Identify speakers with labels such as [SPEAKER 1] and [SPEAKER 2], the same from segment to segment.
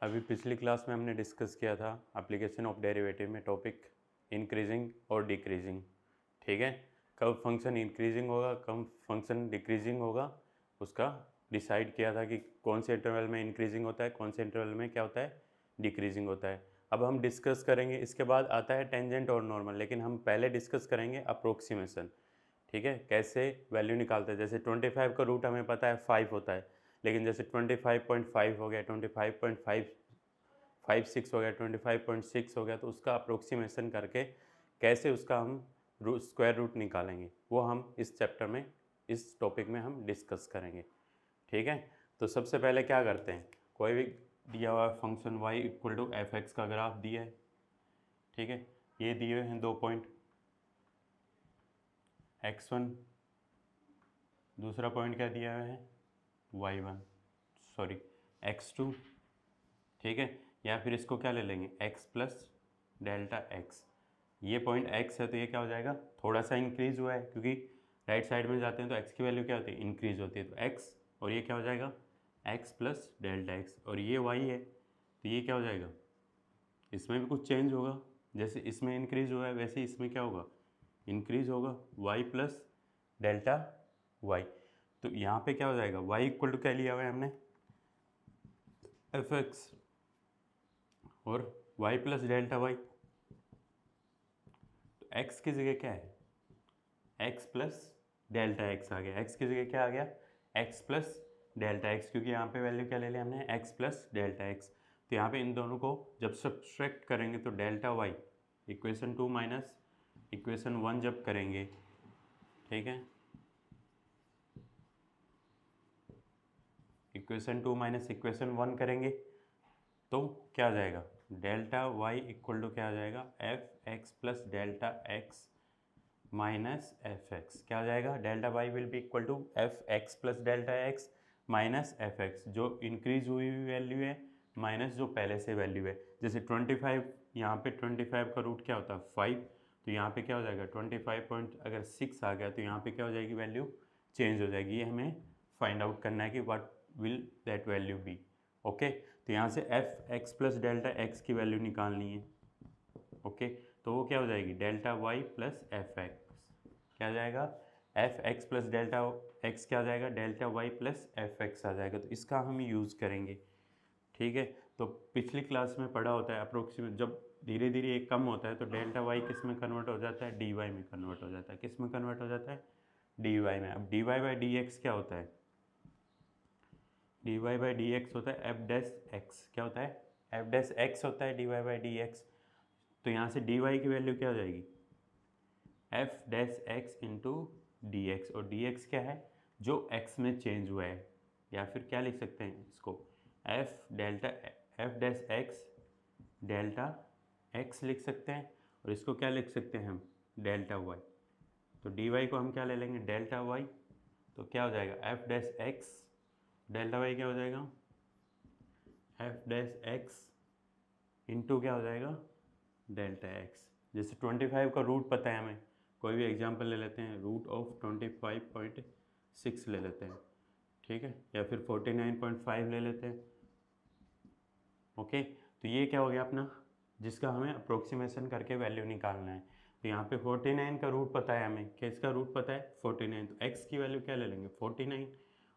[SPEAKER 1] अभी पिछली क्लास में हमने डिस्कस किया था एप्लीकेशन ऑफ डेरिवेटिव में टॉपिक इंक्रीजिंग और डिक्रीजिंग। ठीक है, कब फंक्शन इंक्रीजिंग होगा कब फंक्शन डिक्रीजिंग होगा उसका डिसाइड किया था कि कौन से इंटरवल में इंक्रीजिंग होता है, कौन से इंटरवल में क्या होता है डिक्रीजिंग होता है। अब हम डिस्कस करेंगे, इसके बाद आता है टेंजेंट और नॉर्मल, लेकिन हम पहले डिस्कस करेंगे अप्रोक्सीमेशन। ठीक है, कैसे वैल्यू निकालते हैं। जैसे 25 का रूट हमें पता है 5 होता है, लेकिन जैसे 25.5 हो गया, 25.56 हो गया, 25.6 हो गया, तो उसका अप्रोक्सीमेशन करके कैसे उसका हम स्क्वायर रूट निकालेंगे वो हम इस चैप्टर में, इस टॉपिक में हम डिस्कस करेंगे। ठीक है, तो सबसे पहले क्या करते हैं, कोई भी दिया हुआ function y equal to f x का ग्राफ दिया है। ठीक है, ये दिए हुए हैं 2 पॉइंट, x1, दूसरा पॉइंट क्या दिया हुआ है y1, सॉरी x2। ठीक है, या फिर इसको क्या ले लेंगे x प्लस डेल्टा x। ये पॉइंट x है तो ये क्या हो जाएगा, थोड़ा सा इंक्रीज हुआ है क्योंकि राइट साइड में जाते हैं तो x की वैल्यू क्या होती है, इंक्रीज होती है, तो x और ये क्या हो जाएगा x प्लस डेल्टा x, और ये y है तो ये क्या हो जाएगा, इसमें भी कुछ चेंज होगा, जैसे इसमें इंक्रीज हुआ है वैसे इसमें क्या होगा, इंक्रीज होगा, y प्लस डेल्टा y। तो यहाँ पे क्या हो जाएगा, y इक्वल टू क्या लिया हुआ है हमने एफ एक्स और y प्लस डेल्टा y, तो x की जगह क्या है x प्लस डेल्टा x आ गया, x की जगह क्या आ गया x प्लस डेल्टा x, क्योंकि यहाँ पे वैल्यू क्या ले लिया हमने x प्लस डेल्टा x। तो यहाँ पे इन दोनों को जब सब्सट्रैक्ट करेंगे तो delta y equation 2 minus equation 1 जब करेंगे, ठीक है, इक्वेशन 2 माइनस इक्वेशन 1 करेंगे तो क्या आ जाएगा, डेल्टा y इक्वल टू क्या आ जाएगा F x plus delta x minus f x. क्या आ जाएगा, delta y will be equal to f x plus delta x minus f x, जो इंक्रीज हुई हुई वैल्यू है माइनस जो पहले से वैल्यू है। जैसे 25, यहाँ पे 25 का रूट क्या होता है 5, तो यहाँ पे क्या हो जाएगा 25 पॉइंट अगर 6 आ गया तो यहाँ पे क्या हो जाएगी, वैल्यू चेंज हो जाएगी। ये हमें फाइंड आउट करना है कि what will that value be. Okay, तो यहाँ से F x plus delta x की वैल्यू निकालनी है। ओके, तो वो क्या हो जाएगी delta Y plus F x, क्या आ जाएगा F x plus delta X, क्या आ जाएगा delta Y plus F X आ जाएगा। तो इसका हम यूज़ करेंगे। ठीक है, तो पिछली क्लास में पढ़ा होता है अप्रोक्सीमेट, जब धीरे धीरे ये कम होता है तो डेल्टा वाई किस में कन्वर्ट हो जाता है, डी वाई में कन्वर्ट हो जाता है। किस में कन्वर्ट हो जाता है, डी वाई में। अब d Y by D x क्या होता है, D Y by D x होता है एफ डैश एक्स, क्या होता है एफ डैश एक्स होता है D Y by D x. तो यहाँ से डी वाई की वैल्यू क्या हो जाएगी F dash x into D x, और डी एक्स क्या है जो एक्स में चेंज हुआ है, या फिर क्या लिख सकते हैं इसको F delta F dash x delta x लिख सकते हैं, और इसको क्या लिख सकते हैं हम डेल्टा वाई। तो डी वाई को हम क्या ले लेंगे डेल्टा वाई, तो क्या हो जाएगा f dash x delta y क्या हो जाएगा एफ डैश एक्स इंटू क्या हो जाएगा डेल्टा एक्स। जैसे 25 का रूट पता है हमें, कोई भी एग्जांपल ले लेते हैं, रूट ऑफ 25.6 ले लेते हैं, ठीक है, या फिर 49.5 ले लेते हैं। ओके, तो ये क्या हो गया अपना, जिसका हमें अप्रोक्सीमेशन करके वैल्यू निकालना है। तो यहाँ पे 49 का रूट पता है हमें, क्या इसका रूट पता है 49, तो x की वैल्यू क्या ले लेंगे 49,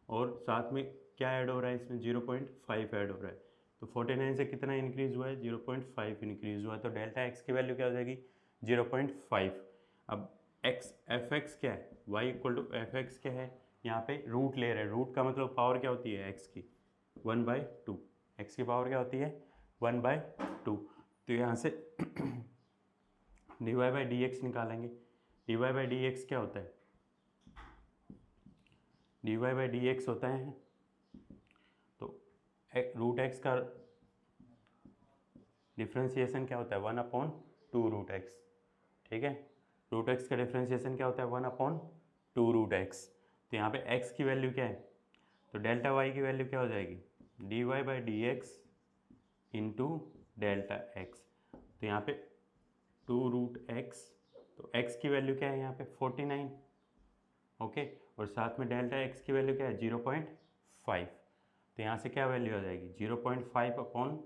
[SPEAKER 1] और साथ में क्या ऐड हो रहा है इसमें 0.5 ऐड हो रहा है, तो 49 से कितना इंक्रीज हुआ है 0.5 इंक्रीज हुआ है, तो डेल्टा एक्स की वैल्यू क्या हो जाएगी 0.5। अब एक्स एफ एक्स क्या है, y equal to f x क्या है, यहाँ पे रूट ले रहे हैं, रूट का मतलब पावर क्या होती है एक्स की 1/2, एक्स की पावर क्या होती है 1/2। तो यहाँ से D Y by D X निकालेंगे, D Y by D x क्या होता है, D Y by D x होता है, तो रूट एक्स का डिफ्रेंसिएशन क्या होता है 1/2 रूट एक्स। ठीक है, रूट एक्स का डिफ्रेंसिएशन क्या होता है 1/2 रूट एक्स। तो यहाँ पे x की वैल्यू क्या है, तो डेल्टा y की वैल्यू क्या हो जाएगी d Y by D x into delta x. तो यहाँ पे 2 रूट एक्स, तो x की वैल्यू क्या है यहाँ पे 49। ओके, और साथ में डेल्टा x की वैल्यू क्या है 0.5, तो यहाँ से क्या वैल्यू आ जाएगी 0.5 अपॉन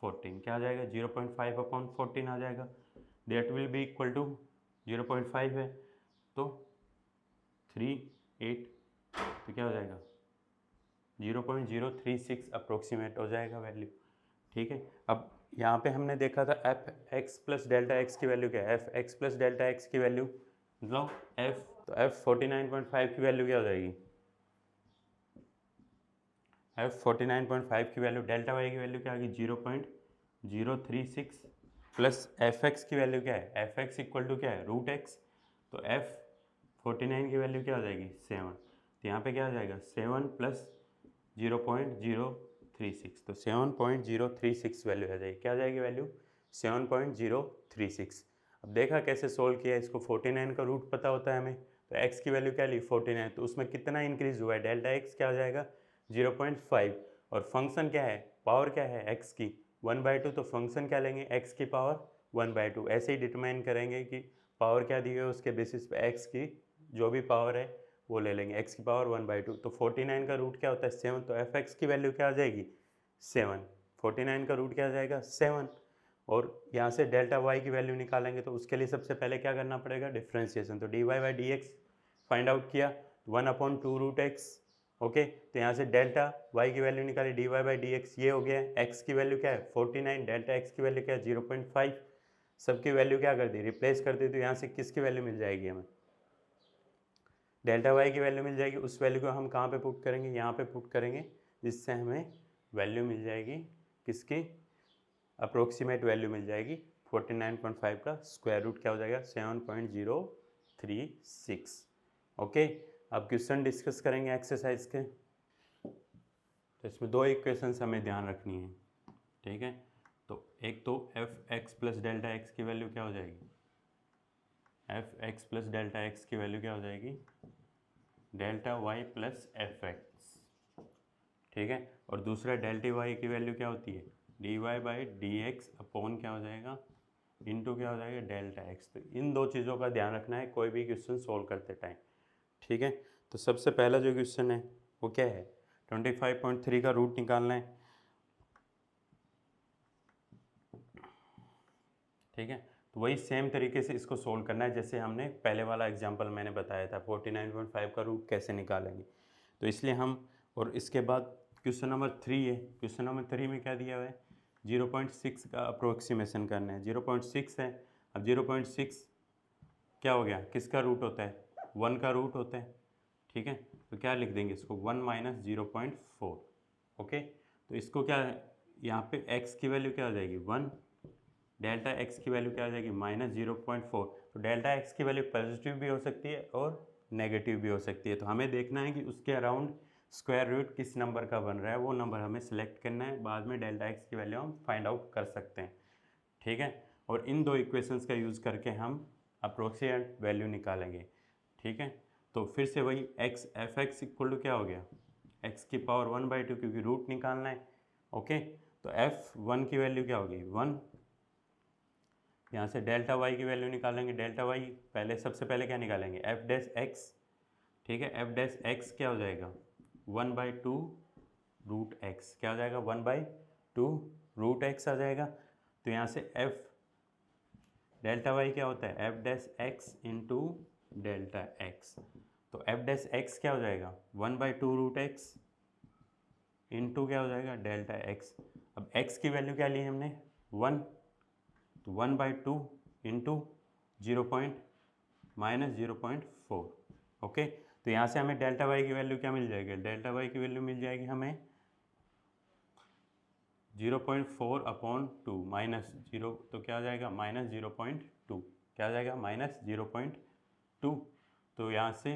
[SPEAKER 1] 14 क्या आ जाएगा 0.5 अपॉन 14 आ जाएगा, that will be equal to 0.5 है तो 38, तो क्या हो जाएगा 0.036 अप्रोक्सीमेट हो जाएगा वैल्यू। ठीक है, अब यहाँ पे हमने देखा था F x plus delta x की वैल्यू क्या है, f x plus delta x की वैल्यू मतलब एफ, तो एफ 49.5 की वैल्यू क्या हो जाएगी, एफ 49.5 की वैल्यू, डेल्टा वाई की वैल्यू क्या आ गई 0.036 प्लस एफ एक्स की वैल्यू क्या है, एफ एक्स इक्वल टू क्या है रूट एक्स, तो एफ 49 की वैल्यू क्या हो जाएगी 7, तो यहाँ पे क्या आ जाएगा 7 प्लस 0.036, तो 7.036 वैल्यू आ जाएगी, क्या आ जाएगी वैल्यू 7.036। अब देखा कैसे सोल्व किया, इसको 49 का रूट पता होता है हमें, तो x की वैल्यू क्या ली 49, तो उसमें कितना इंक्रीज हुआ है डेल्टा x क्या आ जाएगा 0.5, और फंक्शन क्या है, पावर क्या है x की 1/2, तो फंक्शन क्या लेंगे x की पावर 1/2, ऐसे ही डिटरमाइन करेंगे कि पावर क्या दी है उसके बेसिस पे x की जो भी पावर है वो ले लेंगे, x की पावर 1/2, तो 49 का रूट क्या होता है 7, तो एफ एक्स की वैल्यू क्या आ जाएगी 7, 49 का रूट क्या आ जाएगा 7, और यहाँ से डेल्टा वाई की वैल्यू निकालेंगे तो उसके लिए सबसे पहले क्या करना पड़ेगा डिफ्रेंशिएशन, तो d Y by D x find out किया 1/2 रूट एक्स, ओके, तो यहाँ से डेल्टा वाई की वैल्यू निकाली d Y by D x, ये हो गया, एक्स की वैल्यू क्या है 49, डेल्टा एक्स की वैल्यू क्या है 0.5, सबकी वैल्यू क्या कर दी रिप्लेस कर दी, तो यहाँ से किसकी वैल्यू मिल जाएगी हमें, डेल्टा वाई की वैल्यू मिल जाएगी, उस वैल्यू को हम कहाँ पे पुट करेंगे, यहाँ पे पुट करेंगे, जिससे हमें वैल्यू मिल जाएगी किसकी, अप्रोक्सीमेट वैल्यू मिल जाएगी 49.5 का स्क्वायर रूट क्या हो जाएगा 7.036। ओके, अब क्वेश्चन डिस्कस करेंगे एक्सरसाइज के, तो इसमें दो इक्वेशंस हमें ध्यान रखनी है, ठीक है, तो एक तो f x plus delta x की वैल्यू क्या हो जाएगी, f x plus delta x की वैल्यू क्या हो जाएगी delta Y plus F x, ठीक है, और दूसरा डेल्टा वाई की वैल्यू क्या होती है D Y by D x upon क्या हो जाएगा इनटू क्या हो जाएगा डेल्टा एक्स, तो इन दो चीज़ों का ध्यान रखना है कोई भी क्वेश्चन सोल्व करते टाइम, ठीक है। तो सबसे पहला जो क्वेश्चन है वो क्या है 25.3 का रूट निकालना है, ठीक है, तो वही सेम तरीके से इसको सोल्व करना है जैसे हमने पहले वाला एग्जांपल मैंने बताया था 49.5 का रूट कैसे निकालेंगे, तो इसलिए हम, और इसके बाद क्वेश्चन नंबर 3 है, क्वेश्चन नंबर 3 में क्या दिया हुआ है 0.6 का अप्रोक्सीमेशन करना है, 0.6 है, अब 0.6 क्या हो गया किसका रूट होता है 1 का रूट होता है, ठीक है, तो क्या लिख देंगे इसको 1 माइनस 0.4, ओके, तो इसको क्या यहाँ पे x की वैल्यू क्या हो जाएगी 1, डेल्टा x की वैल्यू क्या हो जाएगी माइनस 0.4, तो डेल्टा x की वैल्यू पॉजिटिव भी हो सकती है और नेगेटिव भी हो सकती है, तो हमें देखना है कि उसके अराउंड स्क्वायर रूट किस नंबर का बन रहा है, वो नंबर हमें सेलेक्ट करना है, बाद में डेल्टा x की वैल्यू हम फाइंड आउट कर सकते हैं, ठीक है, और इन दो इक्वेशंस का यूज़ करके हम अप्रोक्सीमेट वैल्यू निकालेंगे, ठीक है, तो फिर से वही x f x equal to क्या हो गया x की पावर 1/2 क्योंकि रूट निकालना है, ओके, तो f1 की वैल्यू क्या होगी 1, यहाँ से डेल्टा वाई की वैल्यू निकालेंगे, डेल्टा वाई पहले सबसे पहले क्या निकालेंगे एफ डैश एक्स, ठीक है, एफ डैश एक्स क्या हो जाएगा 1/2 रूट एक्स, क्या हो जाएगा 1/2 रूट एक्स आ जाएगा, तो यहाँ से एफ डेल्टा वाई क्या होता है F dash x into delta x, तो एफ डैश एक्स क्या हो जाएगा 1/2 रूट एक्स इंटू क्या हो जाएगा डेल्टा एक्स, अब एक्स की वैल्यू क्या ली हमने 1, तो 1/2 इंटू माइनस 0.4, ओके, तो यहाँ से हमें डेल्टा वाई की वैल्यू क्या मिल जाएगी, डेल्टा वाई की वैल्यू मिल जाएगी हमें 0.4 अपॉन 2 माइनस 0, तो क्या आ जाएगा माइनस 0.2, क्या आ जाएगा माइनस 0.2, तो यहाँ से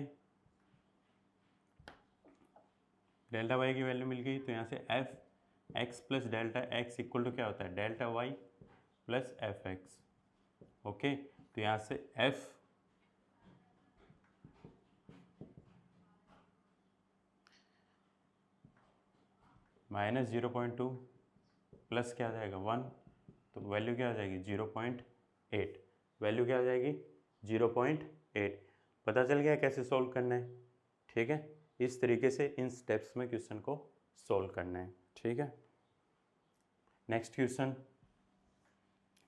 [SPEAKER 1] डेल्टा वाई की वैल्यू मिल गई, तो यहाँ से F x plus delta x equal to क्या होता है delta Y plus F x, okay, तो यहाँ से एफ माइनस 0.2 प्लस क्या आ जाएगा 1, तो वैल्यू क्या आ जाएगी 0.8, वैल्यू क्या आ जाएगी 0.8, पता चल गया कैसे सॉल्व करना है, ठीक है, इस तरीके से इन स्टेप्स में क्वेश्चन को सॉल्व करना है, ठीक है। नेक्स्ट क्वेश्चन,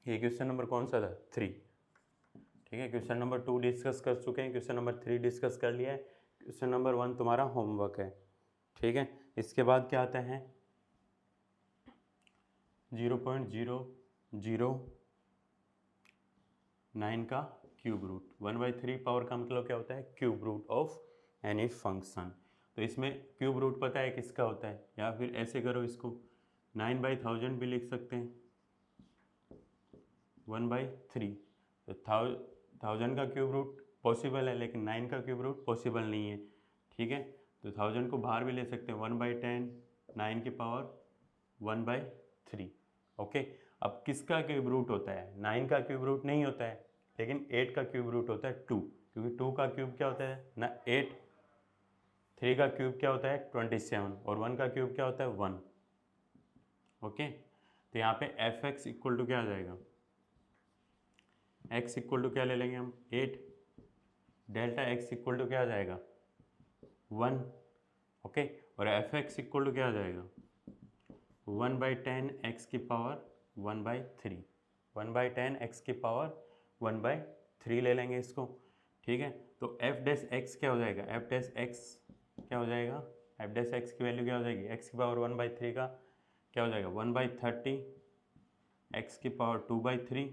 [SPEAKER 1] ये क्वेश्चन नंबर कौन सा था? 3। ठीक है, क्वेश्चन नंबर 2 डिस्कस कर चुके हैं, क्वेश्चन नंबर 3 डिस्कस कर लिया है, क्वेश्चन नंबर 1 तुम्हारा होमवर्क है। ठीक है, इसके बाद क्या आता है? 0.009 का क्यूब रूट। 1/3 पावर का मतलब क्या होता है? Cube root of any function. तो इसमें क्यूब रूट पता है किसका होता है, या फिर ऐसे करो इसको 9/1000 भी लिख सकते हैं, 1/3। तो 1000 का क्यूब रूट पॉसिबल है, लेकिन 9 का क्यूब रूट पॉसिबल नहीं है। ठीक है, तो 1000 को बाहर भी ले सकते हैं, 1/10 9 की पावर 1/3। ओके, अब किसका क्यूब रूट होता है? 9 का क्यूब रूट नहीं होता है, लेकिन 8 का क्यूब रूट होता है 2, क्योंकि 2 का क्यूब क्या होता है ना 8, 3 का क्यूब क्या होता है 27, और 1 का क्यूब क्या होता है 1। ओके, तो यहाँ पे एफ एक्स इक्वल टू क्या आ जाएगा? x इक्वल टू क्या ले लेंगे हम? 8। डेल्टा x इक्वल टू क्या आ जाएगा? 1। ओके, और एफ एक्स इक्वल टू क्या आ जाएगा? 1/10 x की पावर 1/3। 1/10 x की पावर 1/3 ले लेंगे इसको। ठीक है, तो एफ डैश एक्स क्या हो जाएगा? एफ डैश एक्स क्या हो जाएगा? एफ डैश एक्स की वैल्यू क्या हो जाएगी? x की पावर 1/3 का क्या हो जाएगा? 1/30, x की पावर 2/3,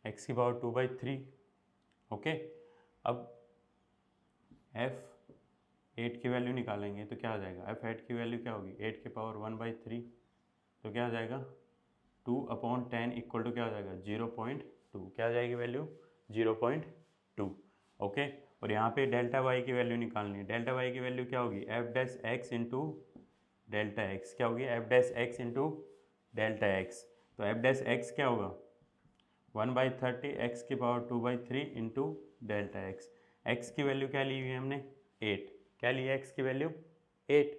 [SPEAKER 1] x की पावर 2/3। ओके, अब f8 की वैल्यू निकालेंगे तो क्या आ जाएगा? f8 की वैल्यू क्या होगी? 8 की पावर 1/3, तो क्या आ जाएगा? 2/10 इक्वल टू क्या आ जाएगा? 0.2। क्या आ जाएगी वैल्यू? 0.2। ओके, और यहाँ पे डेल्टा वाई की वैल्यू निकालनी है। डेल्टा वाई की वैल्यू क्या होगी? F dash x into delta X. क्या होगी? F dash x into delta x. तो एफ डैश एक्स क्या होगा? 1/30 x की power 2/3 into delta x. X की वैल्यू क्या ली हुई है हमने? 8। क्या लिया एक्स की वैल्यू? 8।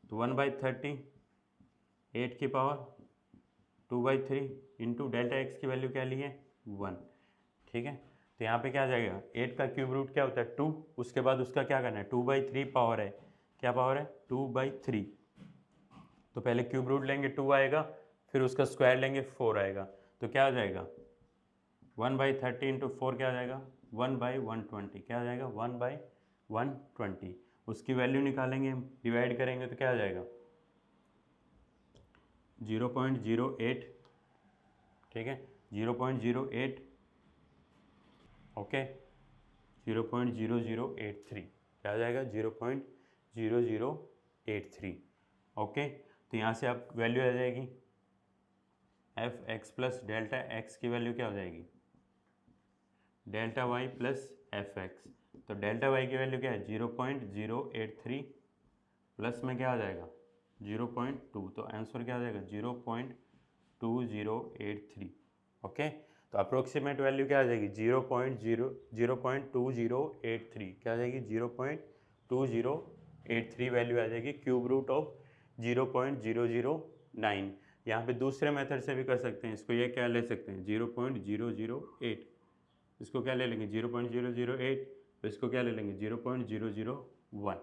[SPEAKER 1] तो 1/30 8 की पावर 2/3 इंटू डेल्टा एक्स की वैल्यू क्या ली है? 1। ठीक है, तो यहाँ पे क्या आ जाएगा? 8 का क्यूब रूट क्या होता है? 2। उसके बाद उसका क्या करना है? 2/3 पावर है। क्या पावर है? 2/3। तो पहले क्यूब रूट लेंगे 2 आएगा, फिर उसका स्क्वायर लेंगे 4 आएगा। तो क्या आ जाएगा? 1/30 इंटू 4 क्या आ जाएगा? 1/120। क्या आ जाएगा? 1/120। उसकी वैल्यू निकालेंगे हम, डिवाइड करेंगे तो क्या आ जाएगा? 0.08। ठीक है, 0.08। ओके, 0.0083। क्या आ जाएगा? 0.0083। ओके, तो यहाँ से आप वैल्यू आ जाएगी f x plus delta x की वैल्यू क्या हो जाएगी? Delta Y plus F x. तो डेल्टा वाई की वैल्यू क्या है? 0.083 प्लस में क्या आ जाएगा? 0.2। तो आंसर क्या आ जाएगा? 0.2083। ओके, तो अप्रोक्सीमेट वैल्यू क्या आ जाएगी? 0.2083। क्या आ जाएगी? 0.2083 वैल्यू आ जाएगी क्यूब रूट ऑफ 0.009। यहाँ पे दूसरे मेथड से भी कर सकते हैं इसको। ये क्या ले सकते हैं? 0.008। इसको क्या ले लेंगे? 0.008। तो इसको क्या ले लेंगे? 0.001।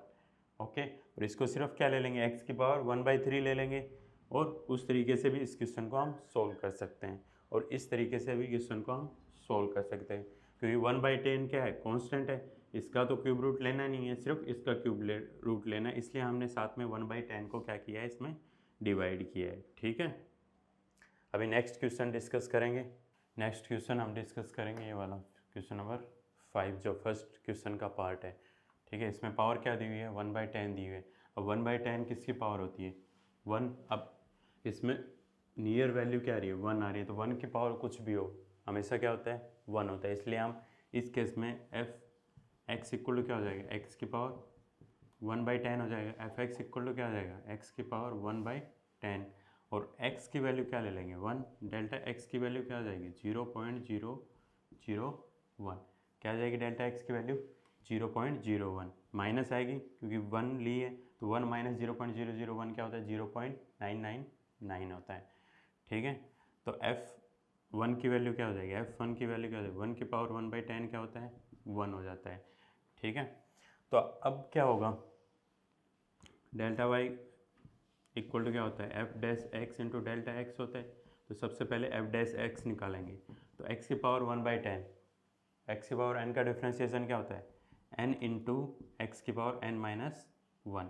[SPEAKER 1] ओके, और इसको सिर्फ क्या ले लेंगे? x की पावर 1/3 ले लेंगे। और उस तरीके से भी इस क्वेश्चन को हम सोल्व कर सकते हैं, और इस तरीके से भी क्वेश्चन को हम सोल्व कर सकते हैं, क्योंकि 1/10 क्या है? कांस्टेंट है। इसका तो क्यूब रूट लेना नहीं है, सिर्फ इसका रूट लेना है, इसलिए हमने साथ में 1/10 को क्या किया है? इसमें डिवाइड किया है। ठीक है, अभी नेक्स्ट क्वेश्चन डिस्कस करेंगे। नेक्स्ट क्वेश्चन हम डिस्कस करेंगे ये वाला क्वेश्चन नंबर 5, जो फर्स्ट क्वेश्चन का पार्ट है। ठीक है, इसमें पावर क्या दी हुई है? 1/10 दी हुई है। अब 1/10 किसकी पावर होती है? 1। अब इसमें नियर वैल्यू क्या आ रही है? 1 आ रही है। तो 1 की पावर कुछ भी हो, हमेशा क्या होता है? 1 होता है। इसलिए हम इस केस में एफ एक्स इक्वल टू क्या हो जाएगा? एक्स की पावर 1/10 हो जाएगा। एफ एक्स इक्वल टू क्या हो जाएगा? एक्स की पावर 1/10। और x की वैल्यू क्या ले लेंगे? 1। डेल्टा x की वैल्यू क्या आ जाएगी? 0.001। क्या आ जाएगी डेल्टा x की वैल्यू? 0.01। माइनस आएगी क्योंकि 1 ली है, तो 1 माइनस 0.001 क्या होता है? 0.999 होता है। ठीक है, तो f1 की वैल्यू क्या हो जाएगी? f1 की वैल्यू क्या हो जाएगी? 1 की पावर 1/10 क्या होता है? 1 हो जाता है। ठीक है, तो अब क्या होगा? डेल्टा वाई इक्वल टू क्या होता है F dash x into delta x होता है। तो सबसे पहले एफ डैश एक्स निकालेंगे, तो एक्स की पावर 1/10, एक्स की पावर एन का डिफ्रेंसिएशन क्या होता है एन इंटू एक्स की पावर एन माइनस 1।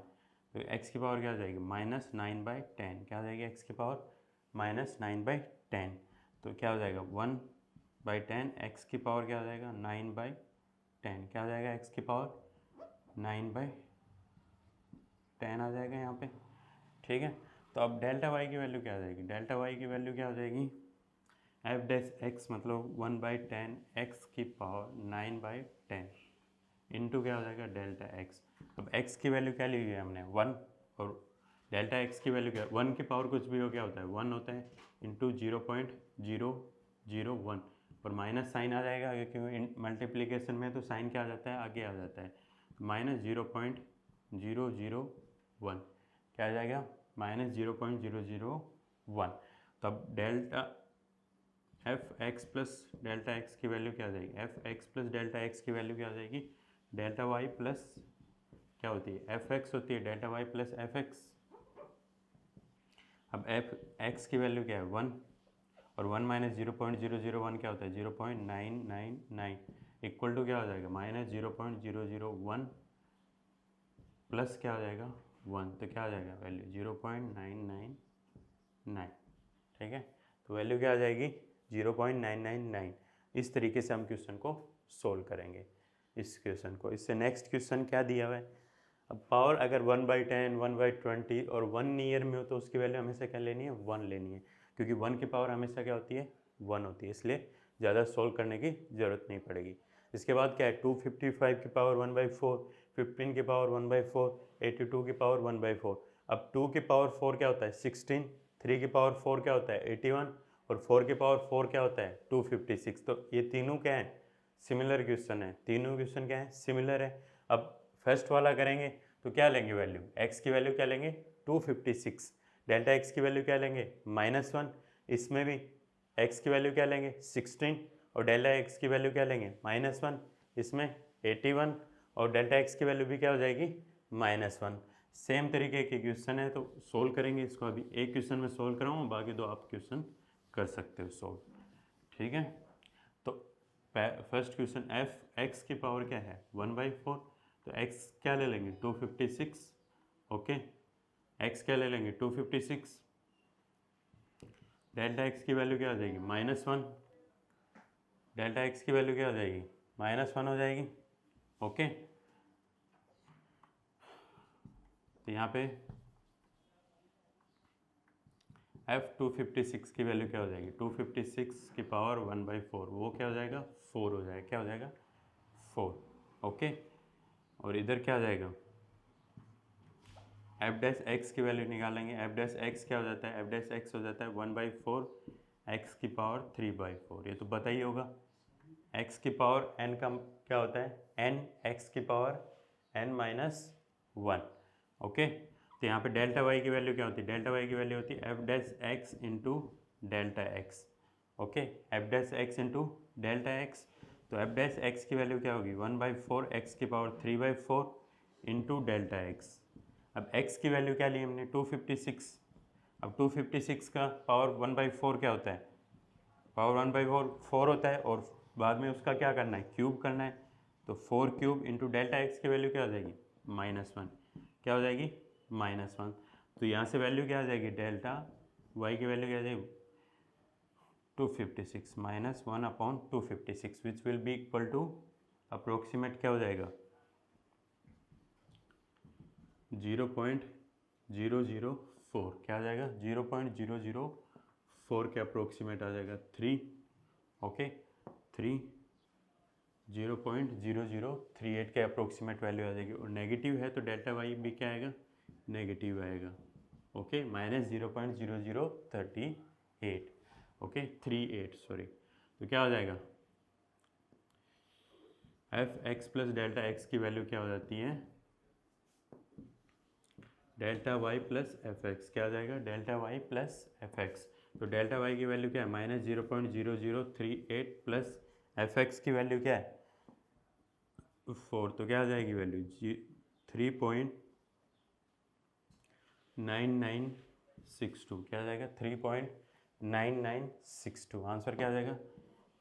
[SPEAKER 1] तो एक्स की पावर क्या हो जाएगी -9/10, क्या हो जाएगी एक्स की पावर -9/10। तो क्या हो जाएगा 1/10, एक्स की पावर क्या हो जाएगा 9/10, क्या हो जाएगा एक्स की पावर 9/10 आ जाएगा यहाँ पे, ठीक है। तो अब डेल्टा वाई की वैल्यू क्या आ जाएगी, डेल्टा वाई की वैल्यू क्या हो जाएगी एफ डैश एक्स मतलब 1/10 एक्स की पावर 9/10 इंटू क्या हो जाएगा डेल्टा एक्स। अब एक्स की वैल्यू क्या ली है हमने 1, और डेल्टा एक्स की वैल्यू क्या 1 की पावर कुछ भी हो क्या होता है 1 होता है इंटू 0.001, और माइनस साइन आ जाएगा क्योंकि मल्टीप्लिकेशन में तो साइन क्या आ जाता है आगे आ जाता है, -0.001 क्या आ जाएगा -0.001। तो अब delta f x plus delta x की वैल्यू क्या आ जाएगी, f x plus delta x की वैल्यू क्या आ जाएगी डेल्टा वाई प्लस क्या होती है एफ एक्स होती है delta Y plus F x. अब एफ एक्स की वैल्यू क्या है 1, और 1 माइनस 0.001 क्या होता है 0.999 इक्वल टू क्या हो जाएगा -0.001 प्लस क्या हो जाएगा 1, तो क्या आ जाएगा वैल्यू 0.999, ठीक है। तो वैल्यू क्या आ जाएगी 0.999। इस तरीके से हम क्वेश्चन को सोल्व करेंगे इस क्वेश्चन को। इससे नेक्स्ट क्वेश्चन क्या दिया हुआ है, अब पावर अगर 1/10 1/20 और 1 नियर में हो तो उसकी वैल्यू हमेशा क्या लेनी है 1 लेनी है, क्योंकि 1 की पावर हमेशा क्या होती है 1 होती है, इसलिए ज़्यादा सोल्व करने की ज़रूरत नहीं पड़ेगी। इसके बाद क्या है 255 की पावर 1/4, 15 की पावर 1/4, 82 की पावर 1/4। अब 2 की पावर 4 क्या होता है 16, 3 की पावर 4 क्या होता है 81, और 4 की पावर 4 क्या होता है 256। तो ये तीनों क्या है सिमिलर क्वेश्चन है, तीनों क्वेश्चन क्या है सिमिलर है। अब फर्स्ट वाला करेंगे तो क्या लेंगे वैल्यू x की वैल्यू क्या लेंगे 256, डेल्टा x की वैल्यू क्या लेंगे -1, इसमें भी x की वैल्यू क्या लेंगे 16, और डेल्टा x की वैल्यू क्या लेंगे -1, इसमें 81, और डेल्टा x की वैल्यू भी क्या हो जाएगी -1। सेम तरीके के क्वेश्चन है तो सोल्व करेंगे इसको। अभी एक क्वेश्चन में सोल्व कराऊँ, बाकी दो आप क्वेश्चन कर सकते हो सोल्व, ठीक है। तो फर्स्ट क्वेश्चन एफ एक्स की पावर क्या है 1/4, तो x क्या ले लेंगे 256, ओके x क्या ले लेंगे 256, डेल्टा x की वैल्यू क्या हो जाएगी -1, डेल्टा x की वैल्यू क्या हो जाएगी -1 हो जाएगी, ओके। तो यहाँ पे F256 की वैल्यू क्या हो जाएगी 256 की पावर 1/4, वो क्या हो जाएगा 4 हो जाएगा, क्या हो जाएगा 4, ओके। और इधर क्या आ जाएगा एफ डैश एक्स की वैल्यू निकालेंगे, एफ डैश एक्स क्या हो जाता है एफ डैश एक्स हो जाता है 1/4 एक्स की पावर 3/4, ये तो पता ही होगा। एक्स की पावर एन का क्या होता है एन एक्स की पावर एन -1, ओके। तो यहाँ पे डेल्टा वाई की वैल्यू क्या होती है डेल्टा वाई की वैल्यू होती है F dash x into delta x, okay F dash x into delta x. तो एफ डैश एक्स की वैल्यू क्या होगी 1/4 एक्स की पावर 3/4 इंटू डेल्टा एक्स। अब x की वैल्यू क्या ली हमने 256, अब 256 का पावर 1/4 क्या होता है पावर 1/4 4 होता है, और बाद में उसका क्या करना है क्यूब करना है। तो 4 क्यूब इंटू डेल्टा एक्स की वैल्यू क्या हो जाएगी -1, क्या हो जाएगी -1। तो यहाँ से वैल्यू क्या आ जाएगी डेल्टा वाई की वैल्यू क्या आ जाएगी 256 -1/256 which will be equal to approximate क्या हो जाएगा 0.004, क्या आ जाएगा 0.004 के अप्रोक्सीमेट आ जाएगा 3, ओके 3 0.0038 के अप्रोक्सीमेट वैल्यू आ जाएगी, और नेगेटिव है तो डेल्टा वाई भी क्या आएगा नेगेटिव आएगा, ओके -0.0038, ओके 38 सॉरी। तो क्या हो जाएगा F x plus delta x की वैल्यू क्या हो जाती है delta Y plus F x, क्या आ जाएगा delta Y plus F x. तो डेल्टा वाई की वैल्यू क्या है -0.0038 प्लस एफ एक्स की वैल्यू क्या है 4, तो क्या आ जाएगी वैल्यू 3.0 3.9962 क्या आ जाएगा 3.9962 आंसर क्या आ जाएगा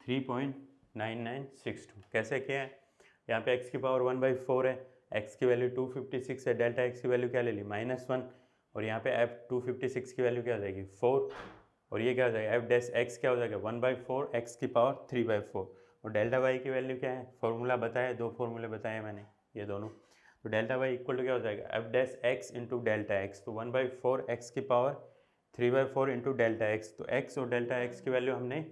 [SPEAKER 1] 3.9962 कैसे किया है यहाँ पे x की पावर 1/4 है x की वैल्यू 256 है डेल्टा x की वैल्यू क्या ले ली -1 और यहाँ पे f 256 की वैल्यू क्या आ जाएगी 4 और ये क्या हो जाएगा f डैश x क्या हो जाएगा 1/4 x की पावर 3/4 और डेल्टा y की वैल्यू क्या है फॉर्मूला बताया दो फॉर्मूले बताए मैंने ये दोनों तो डेल्टा y इक्वल टू क्या हो जाएगा f dash x into delta x तो 1/4 x की पावर 3/4 इंटू डेल्टा एक्स तो x और डेल्टा x की वैल्यू हमने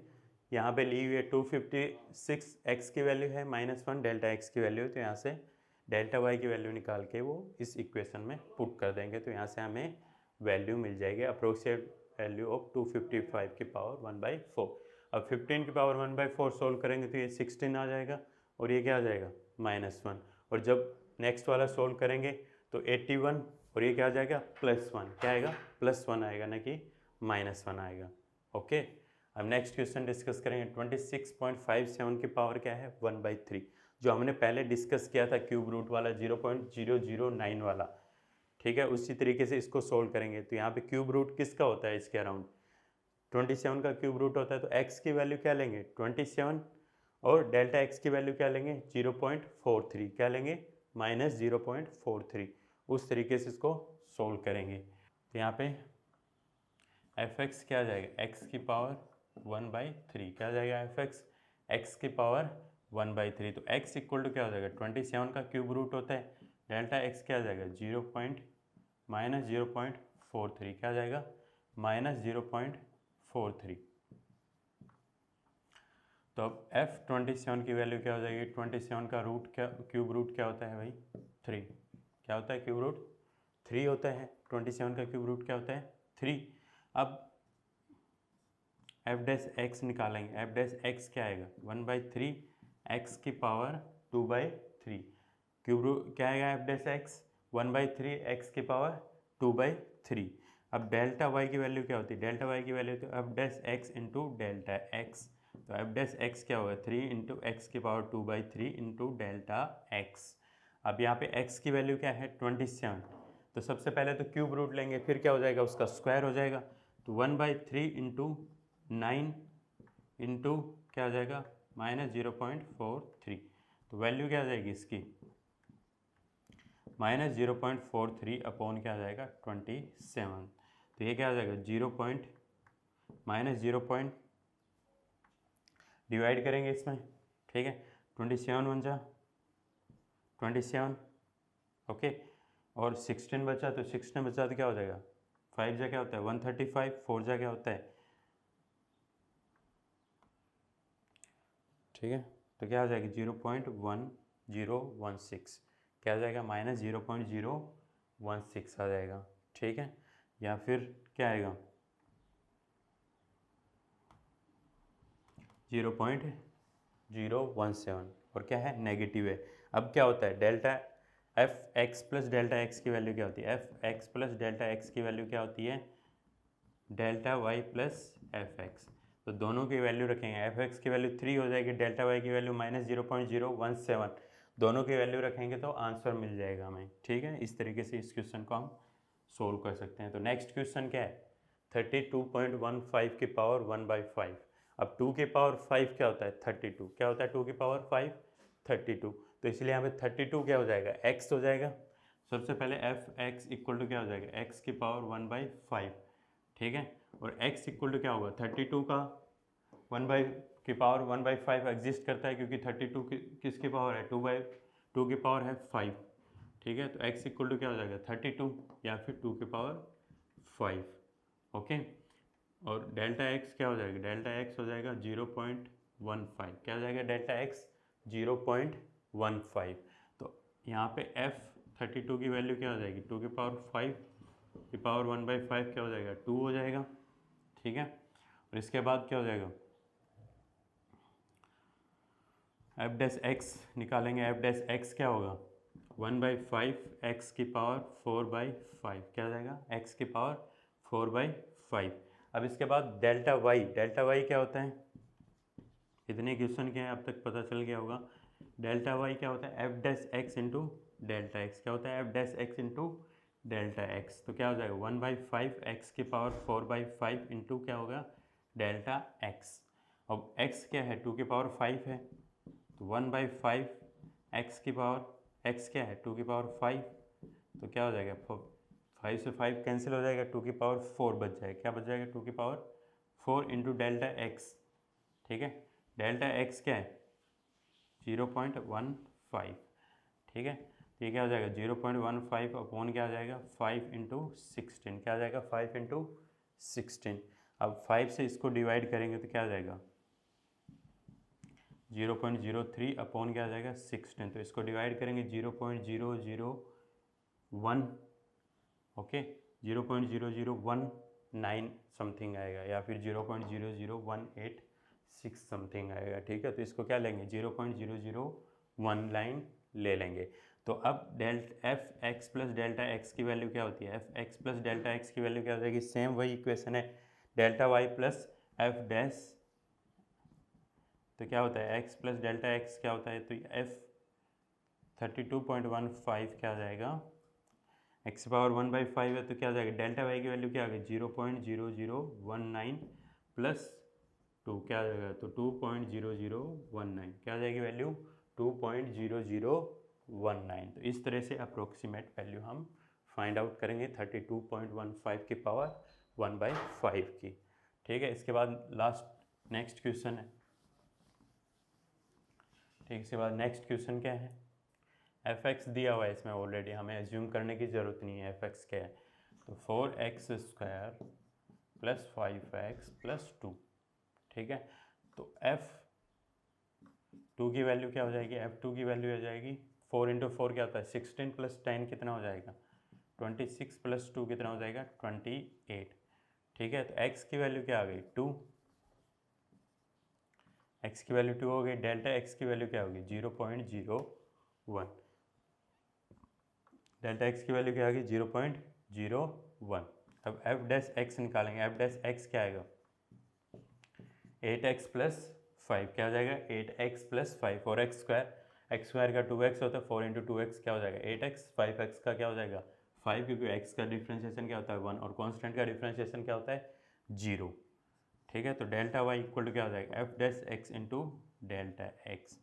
[SPEAKER 1] यहाँ पे ली हुई है 256 x की वैल्यू है -1 डेल्टा x की वैल्यू है तो यहाँ से डेल्टा y की वैल्यू निकाल के वो इस इक्वेशन में पुट कर देंगे तो यहाँ से हमें वैल्यू मिल जाएगी अप्रोक्सीमेट वैल्यू ऑफ 255 की पावर 1/4 अब 15 की पावर 1/4 सोल्व करेंगे तो ये 16 आ जाएगा और ये क्या आ जाएगा -1 और जब नेक्स्ट वाला सोल्व करेंगे तो 81 और ये क्या आ जाएगा +1 क्या आएगा +1 आएगा ना कि -1 आएगा ओके अब नेक्स्ट क्वेश्चन डिस्कस करेंगे 26.57 की पावर क्या है 1/3 जो हमने पहले डिस्कस किया था क्यूब रूट वाला 0.009 वाला ठीक है उसी तरीके से इसको सोल्व करेंगे तो यहाँ पे क्यूब रूट किसका होता है इसके अराउंड 27 का क्यूब रूट होता है तो x की वैल्यू क्या लेंगे 27 और डेल्टा x की वैल्यू क्या लेंगे 0.43 क्या लेंगे -0.43 उस तरीके से इसको सोल्व करेंगे तो यहाँ पे fx क्या आ जाएगा x की पावर 1/3 क्या आ जाएगा fx x की पावर 1/3 तो x इक्वल टू क्या हो जाएगा 27 का क्यूब रूट होता है डेल्टा x क्या आ जाएगा -0.43 क्या आ जाएगा -0.43 तो अब f27 की वैल्यू क्या हो जाएगी 27 का रूट क्या क्यूब रूट क्या होता है भाई 3 क्या होता है क्यूब रूट 3 होता है 27 का क्यूब रूट क्या होता है 3 अब f डैश x निकालेंगे f डैश x क्या आएगा 1/3 x की पावर 2/3 क्यूब रूट क्या आएगा f डैश x 1/3 x की पावर 2/3 अब डेल्टा y की वैल्यू क्या होती है डेल्टा y की वैल्यू तो f dash x into delta x तो f डैश x क्या होगा 3 इंटू एक्स की पावर 2/3 इंटू डेल्टा x अब यहाँ पे x की वैल्यू क्या है 27 तो सबसे पहले तो क्यूब रूट लेंगे फिर क्या हो जाएगा उसका स्क्वायर हो जाएगा तो 1/3 इंटू 9 इंटू क्या हो जाएगा -0.43 तो वैल्यू क्या आ जाएगी इसकी -0.43 अपॉन क्या आ जाएगा 27 तो ये क्या आ जाएगा 0. डिवाइड करेंगे इसमें ठीक है 27 बन जा 27 ओके और 16 बचा तो 16 बचा तो क्या हो जाएगा 5 जा क्या होता है 135 4 जा क्या होता है ठीक है तो क्या आ जाएगा 0.1016 क्या आ जाएगा -0.016 आ जाएगा ठीक है या फिर क्या आएगा 0.017 और क्या है नेगेटिव है अब क्या होता है delta f x plus delta x की वैल्यू क्या होती है f x plus delta x की वैल्यू क्या होती है delta Y plus F x तो दोनों की वैल्यू रखेंगे एफ एक्स की वैल्यू 3 हो जाएगी डेल्टा वाई की वैल्यू -0.017 दोनों की वैल्यू रखेंगे तो आंसर मिल जाएगा हमें ठीक है इस तरीके से इस क्वेश्चन को हम सोल्व कर सकते हैं तो नेक्स्ट क्वेश्चन क्या है 32.15 की पावर 1/5 अब 2 की पावर 5 क्या होता है 32 क्या होता है 2 की पावर 5 32 तो इसलिए यहाँ पे 32 क्या हो जाएगा x हो जाएगा सबसे पहले एफ एक्स इक्वल टू क्या हो जाएगा x की पावर 1/5 ठीक है और x इक्वल टू क्या होगा 32 का 1 पावर 1/5 एग्जिस्ट करता है क्योंकि 32 किसकी पावर है 2 की पावर है 5 ठीक है तो x इक्वल टू क्या हो जाएगा 32 या फिर 2 की पावर 5 ओके और डेल्टा x क्या हो जाएगा डेल्टा x हो जाएगा 0.15 क्या हो जाएगा डेल्टा x 0.15 तो यहाँ पे f32 की वैल्यू क्या हो जाएगी 2 की पावर 5 की पावर 1/5 क्या हो जाएगा 2 हो जाएगा ठीक है और इसके बाद क्या हो जाएगा f डैश x निकालेंगे f डैश x क्या होगा 1/5 x की पावर 4/5 क्या हो जाएगा x की पावर 4/5 अब इसके बाद डेल्टा y क्या होता है इतने क्वेश्चन के हैं अब तक पता चल गया होगा डेल्टा y क्या होता है f dash x into delta x क्या होता है f dash x into delta x, तो क्या हो जाएगा 1/5 एक्स की पावर 4/5 इंटू क्या होगा डेल्टा एक्स। अब एक्स क्या है 2 की पावर 5 है, तो 1/5 एक्स की पावर एक्स क्या है 2 की पावर 5, तो क्या हो जाएगा 5 से 5 कैंसिल हो जाएगा, 2 की पावर 4 बच जाएगा। क्या बच जाएगा 2 की पावर 4 इंटू डेल्टा एक्स। ठीक है, डेल्टा एक्स क्या है 0.15। ठीक है, तो ये क्या हो जाएगा 0.15 अपॉन क्या आ जाएगा 5 इंटू 16, क्या आ जाएगा 5 इंटू 16। अब 5 से इसको डिवाइड करेंगे तो क्या आ जाएगा 0.03 अपॉन क्या आ जाएगा 16, तो इसको डिवाइड करेंगे 0.0001, ओके 0.0019 समथिंग आएगा, या फिर 0.00186 समथिंग आएगा। ठीक है, तो इसको क्या लेंगे 0.001 लाइन ले लेंगे। तो अब delta f x plus delta x की वैल्यू क्या होती है, f x plus delta x की वैल्यू क्या हो जाएगी, सेम वही इक्वेशन है delta Y plus f dash, तो क्या होता है एक्स प्लस डेल्टा एक्स क्या होता है, तो एफ 32.15 क्या आ जाएगा एक्स पावर 1/5 है, तो क्या आ जाएगा डेल्टा वाई की वैल्यू क्या आ गई 0.0019 प्लस 2 क्या आ जाएगा, तो 2.0019 क्या आ जाएगी वैल्यू 2.0019। तो इस तरह से अप्रोक्सीमेट वैल्यू हम फाइंड आउट करेंगे 32.15 की पावर 1/5 की। ठीक है, इसके बाद लास्ट नेक्स्ट क्वेश्चन है। ठीक, इसके बाद नेक्स्ट क्वेश्चन क्या है, एफ एक्स दिया हुआ है इसमें ऑलरेडी, हमें एज्यूम करने की ज़रूरत नहीं है एफ एक्स क्या है, तो 4x² प्लस 5x प्लस 2। ठीक है, तो F2 की वैल्यू क्या हो जाएगी, F2 की वैल्यू हो जाएगी 4 इंटू 4 क्या होता है 16 प्लस 10 कितना हो जाएगा 26 प्लस 2 कितना हो जाएगा 28। ठीक है, तो x की वैल्यू क्या आ गई 2, x की वैल्यू 2 हो गई, डेल्टा x की वैल्यू क्या होगी 0.01, डेल्टा x की वैल्यू क्या आ गई 0.01। अब एफ डैश एक्स निकालेंगे, एफ डैश एक्स क्या आएगा 8x प्लस 5 क्या हो जाएगा 8x प्लस 5, और एक्स स्क्वायर का 2x होता है, 4 इंटू 2x क्या हो जाएगा 8x, 5x का क्या हो जाएगा 5, क्योंकि x का डिफ्रेंशिएशन क्या होता है 1 और कांस्टेंट का डिफ्रेंशिएशन क्या होता है 0। ठीक है, तो डेल्टा y इक्वल टू क्या हो जाएगा f dash x into delta x,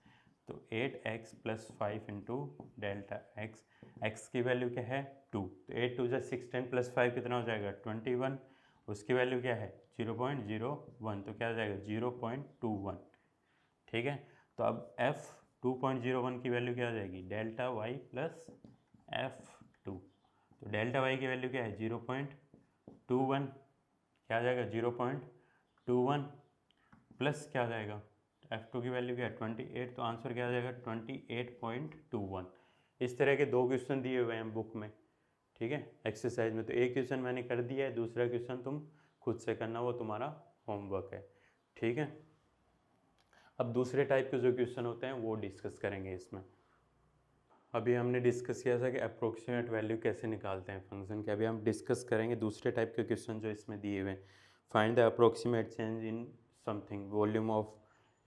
[SPEAKER 1] तो 8x plus 5 into delta x, x की वैल्यू क्या है 2, तो 8 2 16 प्लस 5 कितना हो जाएगा 21, उसकी वैल्यू क्या है 0.01, तो क्या हो जाएगा 0.21। ठीक है, तो अब f 2.01 की वैल्यू क्या हो जाएगी डेल्टा y प्लस f2, तो डेल्टा y की वैल्यू क्या है 0.21, क्या आ जाएगा 0.21 प्लस क्या आ जाएगा f2 की वैल्यू क्या है 28, तो आंसर क्या आ जाएगा 28.21। इस तरह के दो क्वेश्चन दिए हुए हैं बुक में। ठीक है, एक्सरसाइज में, तो एक क्वेश्चन मैंने कर दिया है, दूसरा क्वेश्चन तुम खुद से करना, वो तुम्हारा होमवर्क है। ठीक है, अब दूसरे टाइप के जो क्वेश्चन होते हैं वो डिस्कस करेंगे इसमें। अभी हमने डिस्कस किया था कि अप्रोक्सीमेट वैल्यू कैसे निकालते हैं फंक्शन के, अभी हम डिस्कस करेंगे दूसरे टाइप के क्वेश्चन जो इसमें दिए हुए हैं। Find the approximate change in something volume of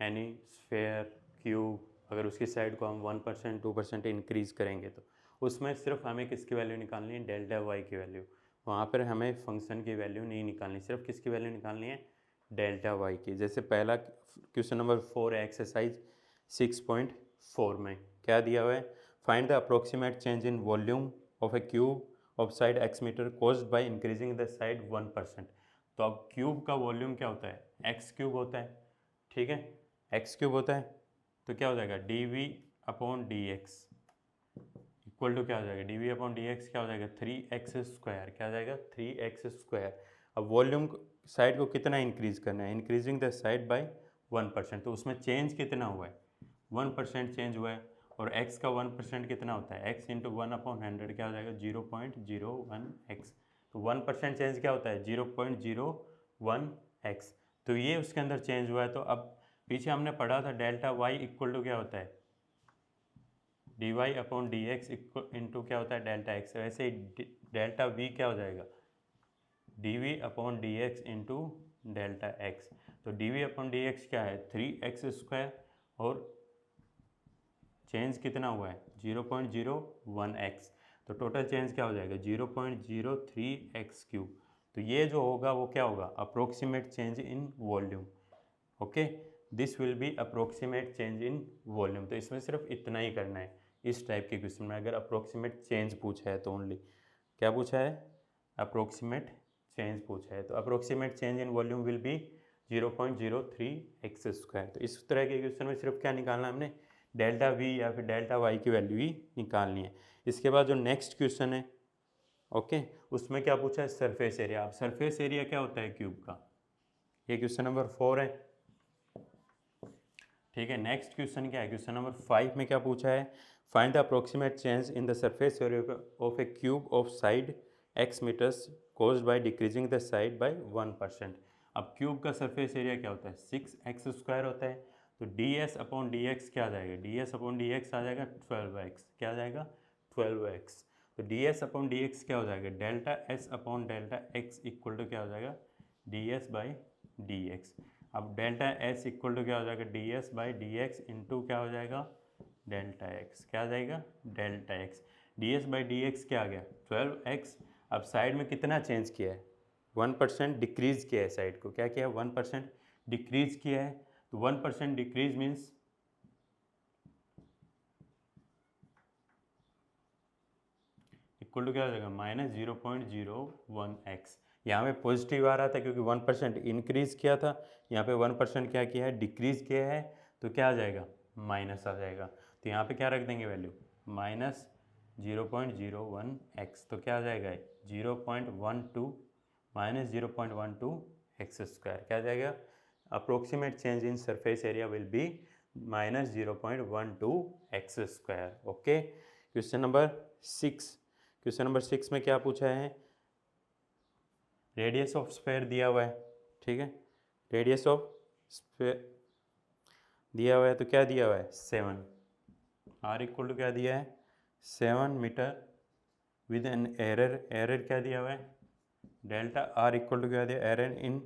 [SPEAKER 1] any sphere cube, अगर उसकी साइड को हम 1% 2% इंक्रीज़ करेंगे तो उसमें सिर्फ हमें किसकी वैल्यू निकालनी है डेल्टा वाई की वैल्यू, वहाँ पर हमें फंक्शन की वैल्यू नहीं निकालनी, सिर्फ किसकी वैल्यू निकालनी है डेल्टा वाई की। जैसे पहला क्वेश्चन नंबर 4 है एक्सरसाइज 6.4 में क्या दिया हुआ है, find the approximate change in volume of a cube of side x metre caused by increasing the side 1%। तो अब क्यूब का वॉल्यूम क्या होता है एक्स क्यूब होता है। ठीक है, एक्स क्यूब होता है, तो क्या हो जाएगा D we upon D x equal to क्या हो जाएगा D we upon D x क्या हो जाएगा 3x², क्या हो जाएगा 3x²। अब वॉल्यूम साइड को कितना इंक्रीज करना है, इंक्रीजिंग द साइड बाय 1%, तो उसमें चेंज कितना हुआ है 1% चेंज हुआ है, और x का 1% कितना होता है x इंटू 1/100 क्या हो जाएगा 0.01x, तो 1% चेंज क्या होता है 0.01x, तो ये उसके अंदर चेंज हुआ है। तो अब पीछे हमने पढ़ा था डेल्टा y इक्वल टू क्या होता है D y upon D x into क्या होता है डेल्टा एक्स, वैसे ही डेल्टा v क्या हो जाएगा D we upon D x into delta x, तो D we upon D x क्या है 3x², और चेंज कितना हुआ है 0.01x, तो टोटल चेंज क्या हो जाएगा 0.03x³। तो ये जो होगा वो क्या होगा approximate change in volume. Okay, this will be approximate change in volume. तो इसमें सिर्फ इतना ही करना है इस टाइप के क्वेश्चन में, अगर अप्रोक्सीमेट चेंज पूछा है तो ओनली। क्या पूछा है अप्रोक्सीमेट चेंज पूछा है, तो approximate change in volume will B 0.03x²। तो इस तरह के क्वेश्चन में सिर्फ क्या निकालना है हमने डेल्टा वी या फिर डेल्टा वाई की वैल्यू ही निकालनी है। इसके बाद जो नेक्स्ट क्वेश्चन है ओके, उसमें क्या पूछा है सरफेस एरिया। अब सरफेस एरिया क्या होता है क्यूब का, ये क्वेश्चन नंबर 4 है। ठीक है, नेक्स्ट क्वेश्चन क्या है क्वेश्चन नंबर 5 में क्या पूछा है find the approximate change in the surface area of a cube of side x metres caused by decreasing the side by 1%। अब क्यूब का सरफेस एरिया क्या होता है 6x² होता है, तो ds अपॉन dx क्या आ जाएगा ds अपॉन dx आ जाएगा 12x। क्या आ जाएगा 12x। तो ds अपॉन dx क्या हो जाएगा delta s upon delta x equal to क्या हो जाएगा ds बाई dx। अब डेल्टा s इक्वल टू क्या हो जाएगा ds बाई dx इंटू क्या हो जाएगा डेल्टा x। क्या आ जाएगा delta x। ds by dx क्या आ गया 12x। अब साइड में कितना चेंज किया है 1% डिक्रीज़ किया है साइड को। क्या किया है 1% डिक्रीज़ किया है। तो 1% डिक्रीज मीन्स इक्वल टू क्या हो जाएगा -0.01x। यहाँ पे पॉजिटिव आ रहा था क्योंकि 1% इंक्रीज़ किया था, यहाँ पे 1% क्या किया है डिक्रीज़ किया है, तो क्या आ जाएगा माइनस आ जाएगा। तो यहाँ पे क्या रख देंगे वैल्यू -0.01x। तो क्या आ जाएगा 0.12 -0.12x²। क्या आ जाएगा approximate change in surface area will B -0.12x²। Okay, question number 6। Question number 6 में क्या पूछा है रेडियस ऑफ स्फेयर दिया हुआ है। ठीक है, रेडियस ऑफ स्फेयर दिया हुआ है, तो क्या दिया हुआ है 7। r इक्वल टू क्या दिया है 7 मीटर विद एन एरर क्या दिया हुआ है डेल्टा r इक्वल टू क्या दिया एरर इन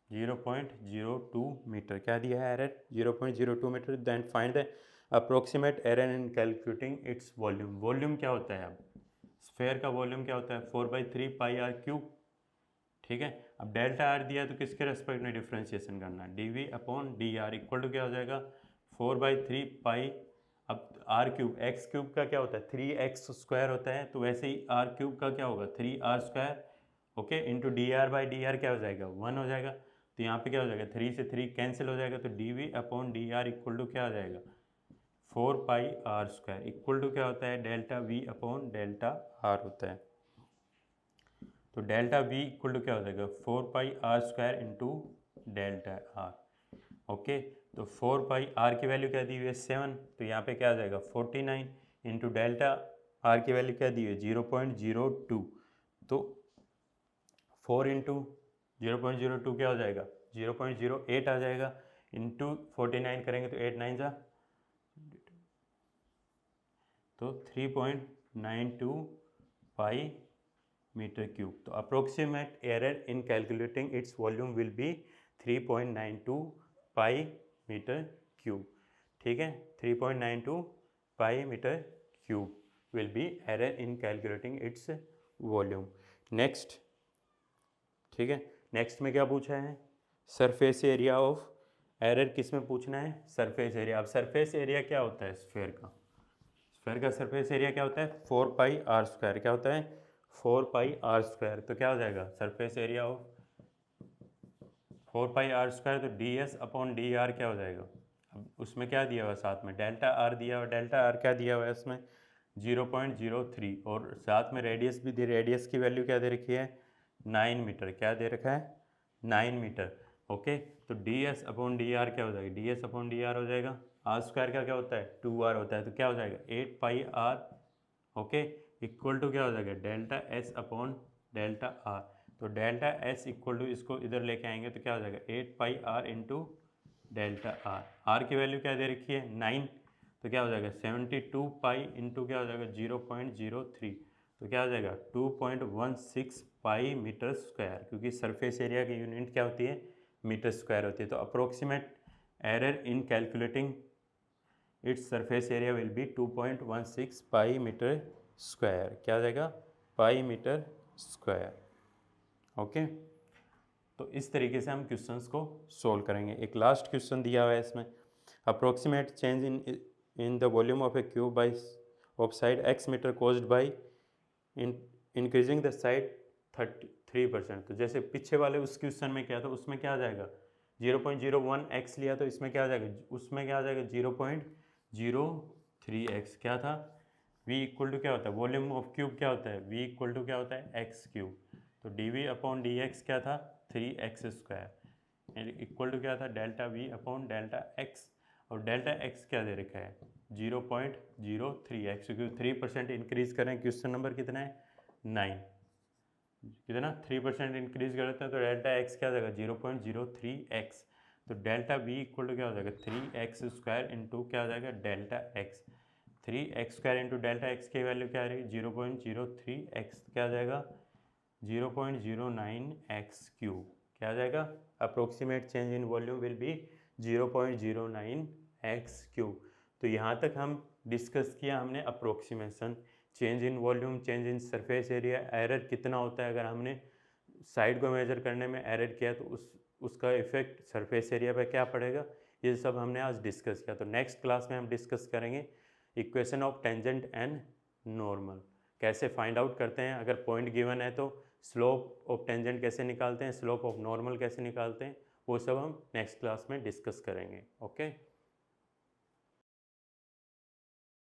[SPEAKER 1] 0.02 मीटर। क्या दिया है error 0.02 metre. Then find the approximate error in calculating its volume. Volume क्या होता है अब स्फेयर का वॉल्यूम क्या होता है 4/3 पाई r क्यूब। ठीक है, अब डेल्टा r दिया तो किसके रेस्पेक्ट में डिफ्रेंशिएशन करना है dv upon dr equal to क्या हो जाएगा 4/3 पाई। अब r क्यूब x क्यूब का क्या होता है 3x² होता है, तो वैसे ही r क्यूब का क्या होगा 3r²। ओके, इंटू dr/dr क्या हो जाएगा 1 हो जाएगा। तो यहाँ पे क्या हो जाएगा 3 से 3 कैंसिल हो जाएगा, तो dv upon dr equal to क्या आ जाएगा 4πr² इक्वल टू क्या होता है delta v upon delta r होता है। तो डेल्टा v इक्वल टू क्या हो जाएगा 4πr² into delta r। Okay, तो 4πr की वैल्यू क्या दी हुई है 7, तो यहाँ पे क्या आ जाएगा 49 इंटू डेल्टा r की वैल्यू क्या दी हुई है 0.02। तो 4 इंटू 0.02 क्या हो जाएगा 0.08 आ जाएगा, इंटू 49 करेंगे तो 8 9 जा तो 3.92 पाई मीटर क्यूब। तो approximate error in calculating its volume will be 3.92 pi metre cube. ठीक है, 3.92 pi metre cube will be error in calculating its volume. Next, ठीक है, नेक्स्ट में क्या पूछा है सरफेस एरिया ऑफ एरर किस में पूछना है सरफेस एरिया। अब सरफेस एरिया क्या होता है स्फेयर का, स्फेयर का सरफेस एरिया क्या होता है 4πr²। क्या होता है 4πr²। तो क्या हो जाएगा सरफेस एरिया ऑफ 4πr², तो ds अपॉन dr क्या हो जाएगा। अब उसमें क्या दिया हुआ साथ में डेल्टा r दिया हुआ, डेल्टा r क्या दिया हुआ है उसमें 0.03 और साथ में रेडियस भी दी, रेडियस की वैल्यू क्या दे रखी है 9 मीटर। क्या दे रखा है 9 मीटर। ओके, तो ds अपॉन dr क्या हो जाएगा ds अपॉन dr हो जाएगा r² का क्या होता है 2r होता है, तो क्या हो जाएगा 8πr। ओके, इक्वल टू क्या हो जाएगा delta s upon delta r। तो डेल्टा s इक्वल टू इसको इधर लेके आएंगे तो क्या हो जाएगा 8πr इंटू डेल्टा r की वैल्यू क्या दे रखी है 9, तो क्या हो जाएगा 72 पाई इंटू क्या हो जाएगा 0.03, तो क्या हो जाएगा 2.16 पाई मीटर स्क्वायर, क्योंकि सरफेस एरिया की यूनिट क्या होती है मीटर स्क्वायर होती है। तो approximate error in calculating its surface area will be 2.16 pi metre square, क्या आ जाएगा, पाई मीटर स्क्वायर। ओके, तो इस तरीके से हम क्वेश्चंस को सोल्व करेंगे। एक लास्ट क्वेश्चन दिया हुआ है इसमें, approximate change in the volume of a cube by of side x metre caused by increasing the side 33%। तो जैसे पीछे वाले उस क्वेश्चन में क्या था, उसमें क्या आ जाएगा 0.01 x लिया, तो इसमें क्या आ जाएगा, उसमें क्या आ जाएगा 0.03 x। क्या था, v इक्वल टू क्या होता है, वॉल्यूम ऑफ क्यूब क्या होता है, v इक्वल टू क्या होता है एक्स क्यूब। तो डी अपॉन डी एक्स क्या था 3x स्क्वायर इक्वल टू क्या था delta v upon delta x, और डेल्टा x क्या दे रखा है 0.03 x, क्योंकि 3% इंक्रीज करें, क्वेश्चन नंबर कितना है 9, कितना 3% इंक्रीज करते हैं तो डेल्टा x क्या हो जाएगा 0.03 x। तो डेल्टा v इक्वल टू क्या हो जाएगा 3x स्क्वायर इंटू क्या हो जाएगा delta x, 3x square into delta x की वैल्यू क्या आ रही है 0.03 x, क्या आ जाएगा 0.09 x क्यूब, क्या आ जाएगा, approximate change in volume will B 0.09 x cube. तो यहाँ तक हम डिस्कस किया हमने approximation, change in volume, change in surface area, error कितना होता है अगर हमने साइड को मेजर करने में एरर किया तो उसका इफेक्ट सरफेस एरिया पे क्या पड़ेगा, ये सब हमने आज डिस्कस किया। तो नेक्स्ट क्लास में हम डिस्कस करेंगे equation of tangent and normal, कैसे फाइंड आउट करते हैं, अगर पॉइंट गिवन है तो स्लोप ऑफ टेंजेंट कैसे निकालते हैं, स्लोप ऑफ नॉर्मल कैसे निकालते हैं, वो सब हम नेक्स्ट क्लास में डिस्कस करेंगे। ओके।